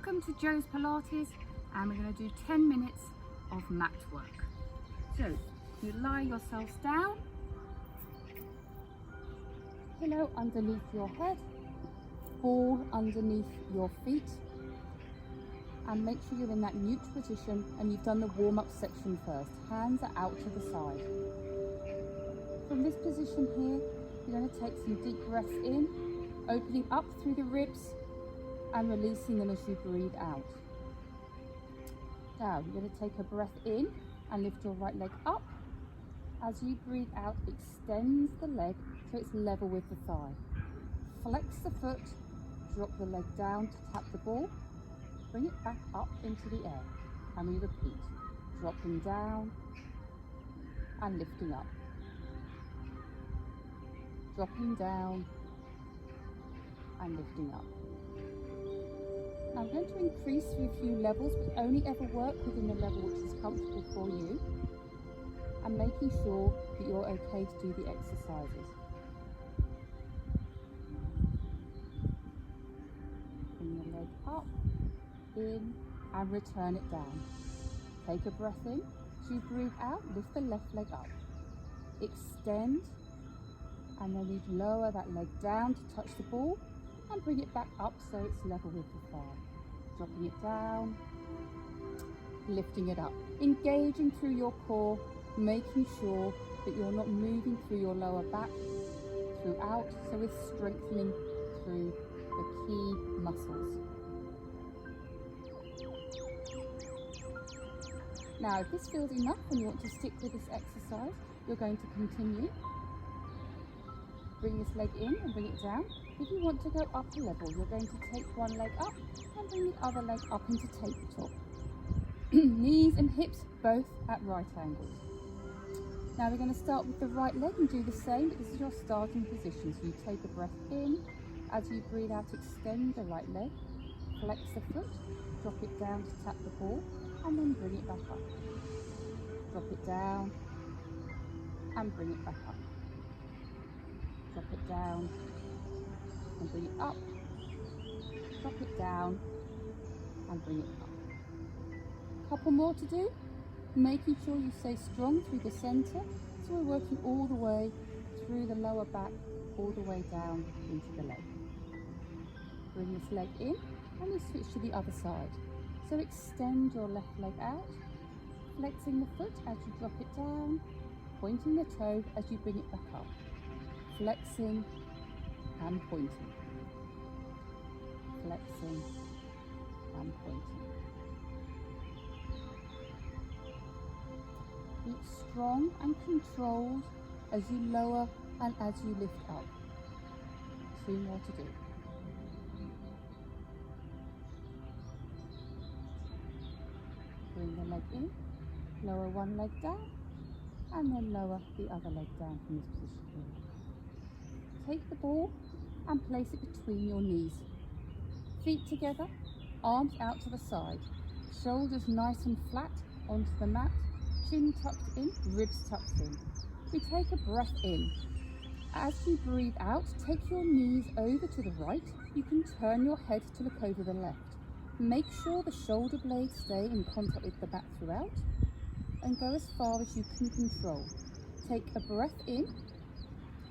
Welcome to Joe's Pilates, and we're going to do 10 minutes of mat work. So you lie yourselves down, pillow underneath your head, ball underneath your feet, and make sure you're in that neutral position and you've done the warm-up section first. Hands are out to the side. From this position here, you're going to take some deep breaths in, opening up through the ribs and releasing them as you breathe out. Now you're going to take a breath in and lift your right leg up. As you breathe out, extend the leg so it's level with the thigh. Flex the foot, drop the leg down to tap the ball, bring it back up into the air, and we repeat, dropping down and lifting up, dropping down and lifting up. Now I'm going to increase through a few levels, but only ever work within the level which is comfortable for you, and making sure that you're okay to do the exercises. Bring the leg up, in, and return it down. Take a breath in. As you breathe out, lift the left leg up. Extend, and then we'd lower that leg down to touch the ball, and bring it back up so it's level with the thigh. Dropping it down, lifting it up. Engaging through your core, making sure that you're not moving through your lower back throughout, so we're strengthening through the key muscles. Now, if this feels enough and you want to stick with this exercise, you're going to continue. Bring this leg in and bring it down. If you want to go up a level, you're going to take one leg up and bring the other leg up into tabletop. Knees and hips both at right angles. Now we're going to start with the right leg and do the same, but this is your starting position. So you take a breath in. As you breathe out, extend the right leg, flex the foot, drop it down to tap the ball, and then bring it back up. Drop it down and bring it back up. Drop it down and bring it up. Drop it down and bring it up. Couple more to do. Making sure you stay strong through the center. So we're working all the way through the lower back, all the way down into the leg. Bring this leg in and we switch to the other side. So extend your left leg out, flexing the foot as you drop it down, pointing the toe as you bring it back up. Flexing and pointing. Flexing and pointing. Keep strong and controlled as you lower and as you lift up. 2 more to do. Bring the leg in, lower one leg down, and then lower the other leg down from this position. Take the ball and place it between your knees. Feet together, arms out to the side. Shoulders nice and flat onto the mat. Chin tucked in, ribs tucked in. We take a breath in. As you breathe out, take your knees over to the right. You can turn your head to look over the left. Make sure the shoulder blades stay in contact with the back throughout, and go as far as you can control. Take a breath in,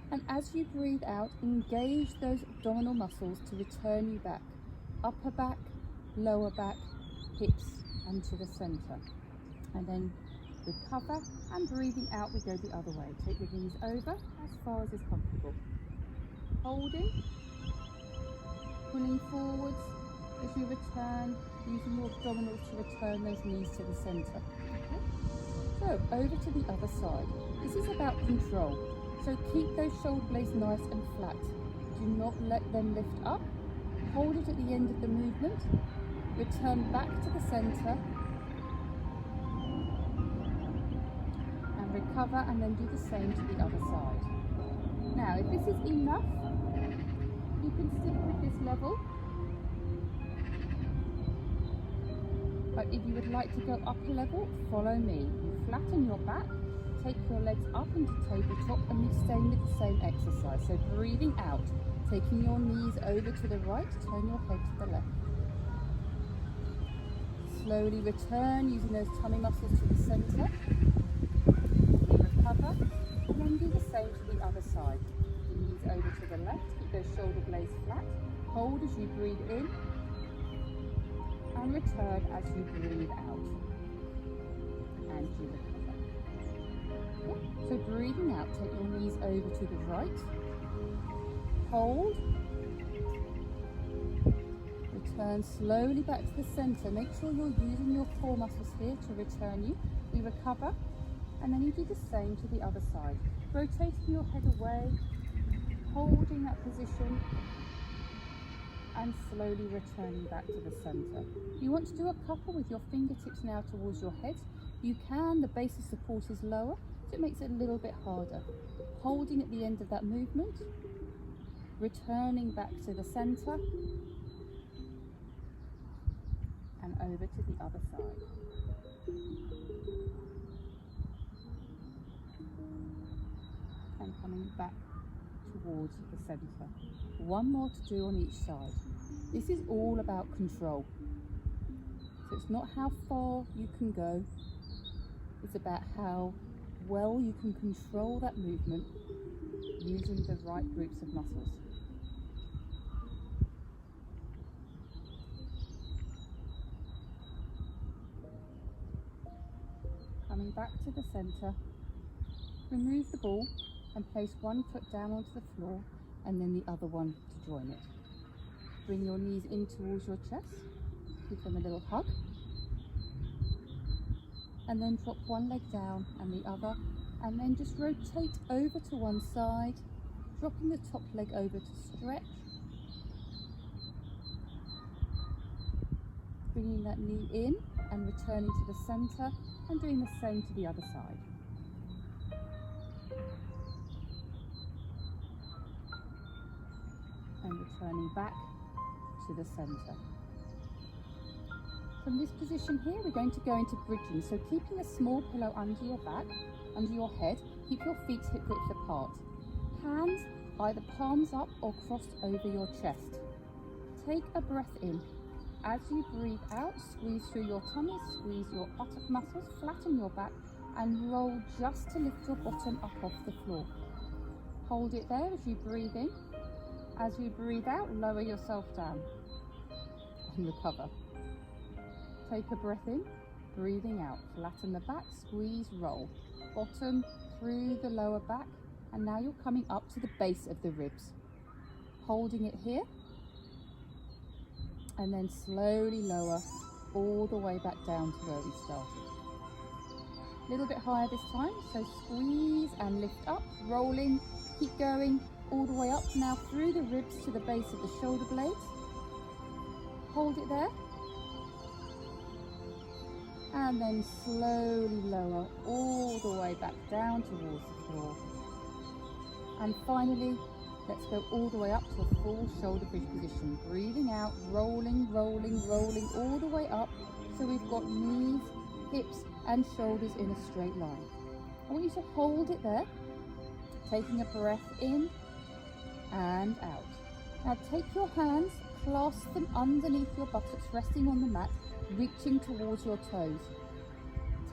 and as you breathe out, engage those abdominal muscles to return you back. Upper back, lower back, hips, and to the center. And then recover, and breathing out, we go the other way. Take the knees over as far as is comfortable. Holding, pulling forwards as you return, using your abdominals to return those knees to the center. Okay? So over to the other side. This is about control. So keep those shoulder blades nice and flat. Do not let them lift up. Hold it at the end of the movement. Return back to the center. And recover, and then do the same to the other side. Now, if this is enough, you can stick with this level. But if you would like to go up a level, follow me. You flatten your back, take your legs up into tabletop, and you're staying with the same exercise. So breathing out, taking your knees over to the right, turn your head to the left. slowly return using those tummy muscles to the center. Recover, and then do the same to the other side. Knees over to the left, keep those shoulder blades flat. Hold as you breathe in, and return as you breathe out. And you recover. Yeah. So breathing out, take your knees over to the right. Hold. Return slowly back to the center. Make sure you're using your core muscles here to return you. We recover, and then you do the same to the other side. Rotating your head away, holding that position, and slowly returning back to the center. You want to do a couple with your fingertips now towards your head. You can, the base of support is lower, so it makes it a little bit harder. Holding at the end of that movement, returning back to the center, and over to the other side. And coming back towards the center. One more to do on each side. This is all about control. So it's not how far you can go, it's about how well you can control that movement using the right groups of muscles. Coming back to the center, remove the ball and place one foot down onto the floor and then the other one to join it. Bring your knees in towards your chest, give them a little hug, and then drop one leg down and the other, and then just rotate over to one side, dropping the top leg over to stretch, bringing that knee in and returning to the center, and doing the same to the other side. And returning back to the center. From this position here, we're going to go into bridging. So keeping a small pillow under your back, under your head, keep your feet hip width apart. Hands either palms up or crossed over your chest. Take a breath in. As you breathe out, squeeze through your tummy, squeeze your buttock muscles, flatten your back, and roll just to lift your bottom up off the floor. Hold it there as you breathe in. As you breathe out, lower yourself down and recover. Take a breath in, breathing out, flatten the back, squeeze, roll. Bottom through the lower back, and now you're coming up to the base of the ribs. Holding it here, and then slowly lower all the way back down to where we started. A little bit higher this time, so squeeze and lift up, rolling, keep going, all the way up now through the ribs to the base of the shoulder blades. Hold it there. And then slowly lower all the way back down towards the floor. And finally, let's go all the way up to a full shoulder bridge position. Breathing out, rolling, rolling, rolling all the way up. So we've got knees, hips and shoulders in a straight line. I want you to hold it there, taking a breath in and out. Now take your hands, clasp them underneath your buttocks, resting on the mat, reaching towards your toes.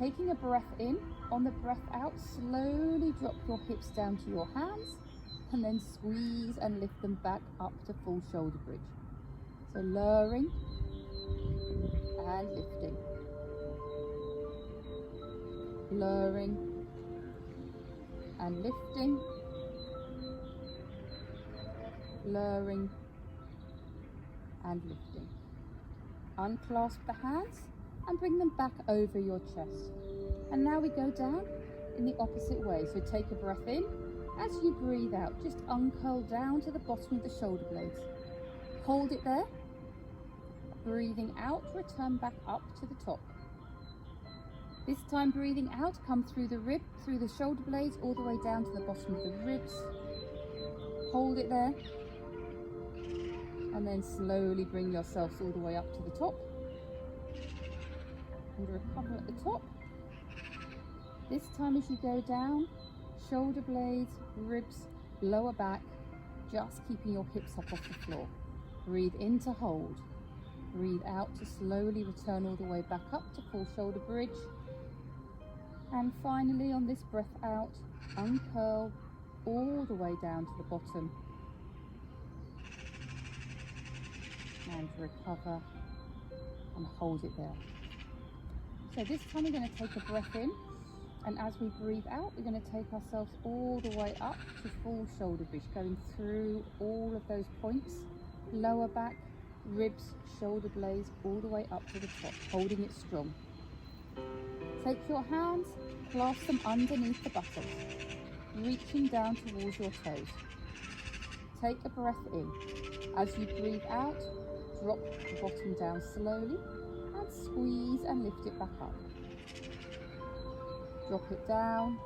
Taking a breath in, on the breath out, slowly drop your hips down to your hands and then squeeze and lift them back up to full shoulder bridge. So lowering and lifting. Lowering and lifting. Lowering and lifting. Unclasp the hands and bring them back over your chest. And now we go down in the opposite way. So take a breath in. As you breathe out, just uncurl down to the bottom of the shoulder blades. Hold it there. Breathing out, return back up to the top. This time breathing out, come through the rib, through the shoulder blades, all the way down to the bottom of the ribs. Hold it there. And then slowly bring yourselves all the way up to the top. And recover at the top. This time as you go down, shoulder blades, ribs, lower back, just keeping your hips up off the floor. Breathe in to hold. Breathe out to slowly return all the way back up to full shoulder bridge. And finally, on this breath out, uncurl all the way down to the bottom. And recover and hold it there. So this time we're going to take a breath in, and as we breathe out, we're going to take ourselves all the way up to full shoulder bridge, going through all of those points, lower back, ribs, shoulder blades, all the way up to the top, holding it strong. Take your hands, clasp them underneath the buttocks, reaching down towards your toes. Take a breath in. As you breathe out, drop the bottom down slowly and squeeze and lift it back up. Drop it down,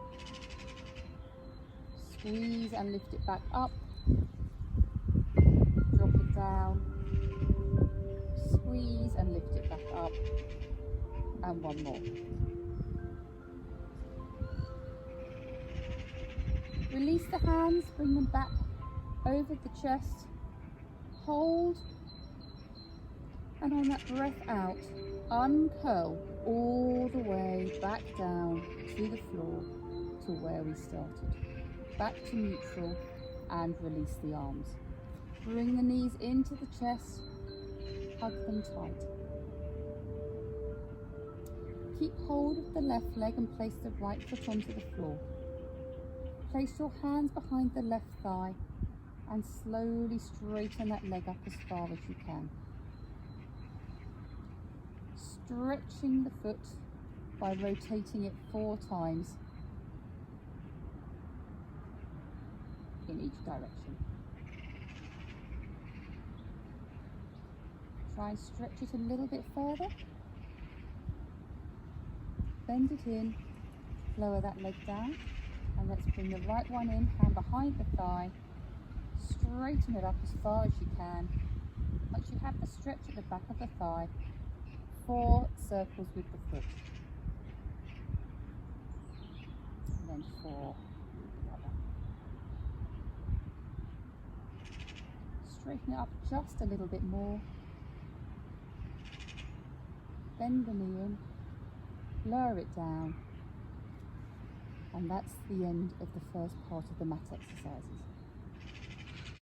squeeze and lift it back up. Drop it down, squeeze and lift it back up. And one more. Release the hands, bring them back over the chest. Hold. And on that breath out, uncurl all the way back down to the floor to where we started. Back to neutral and release the arms. Bring the knees into the chest, hug them tight. Keep hold of the left leg and place the right foot onto the floor. Place your hands behind the left thigh and slowly straighten that leg up as far as you can. Stretching the foot by rotating it 4 times in each direction. Try and stretch it a little bit further. Bend it in, lower that leg down, and let's bring the right one in, hand behind the thigh, straighten it up as far as you can. Once you have the stretch at the back of the thigh, 4 circles with the foot, and then 4 with the other. Straighten it up just a little bit more, bend the knee in, lower it down, and that's the end of the first part of the mat exercises.